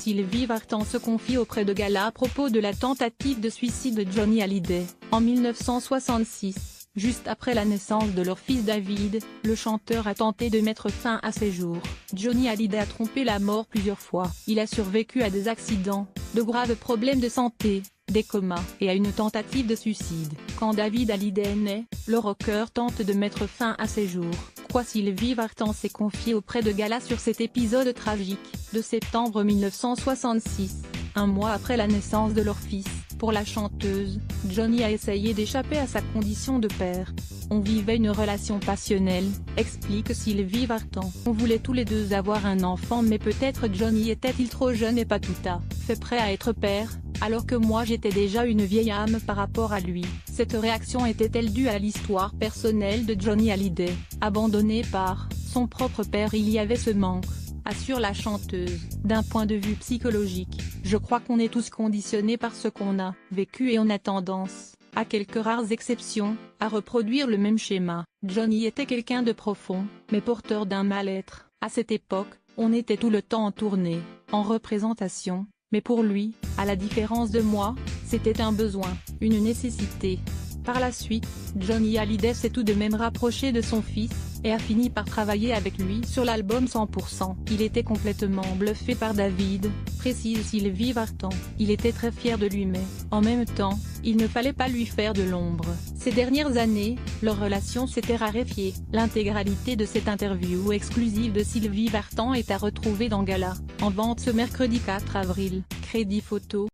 Sylvie Vartan se confie auprès de Gala à propos de la tentative de suicide de Johnny Hallyday. En 1966, juste après la naissance de leur fils David, le chanteur a tenté de mettre fin à ses jours. Johnny Hallyday a trompé la mort plusieurs fois. Il a survécu à des accidents, de graves problèmes de santé, des comas et à une tentative de suicide. Quand David Hallyday naît, le rocker tente de mettre fin à ses jours. Quoi, Sylvie Vartan s'est confiée auprès de Gala sur cet épisode tragique, de septembre 1966, un mois après la naissance de leur fils. Pour la chanteuse, Johnny a essayé d'échapper à sa condition de père. On vivait une relation passionnelle, explique Sylvie Vartan. On voulait tous les deux avoir un enfant, mais peut-être Johnny était-il trop jeune et pas tout à fait prêt à être père, alors que moi j'étais déjà une vieille âme par rapport à lui. Cette réaction était-elle due à l'histoire personnelle de Johnny Hallyday? Abandonné par son propre père, il y avait ce manque, assure la chanteuse. D'un point de vue psychologique, je crois qu'on est tous conditionnés par ce qu'on a vécu et on a tendance, à quelques rares exceptions, à reproduire le même schéma. Johnny était quelqu'un de profond, mais porteur d'un mal-être. À cette époque, on était tout le temps en tournée, en représentation, mais pour lui, à la différence de moi, c'était un besoin, une nécessité. Par la suite, Johnny Hallyday s'est tout de même rapproché de son fils, et a fini par travailler avec lui sur l'album 100%. Il était complètement bluffé par David, précise Sylvie Vartan. Il était très fier de lui, mais, en même temps, il ne fallait pas lui faire de l'ombre. Ces dernières années, leur relation s'était raréfiée. L'intégralité de cette interview exclusive de Sylvie Vartan est à retrouver dans Gala, en vente ce mercredi 4 avril. Crédit photo.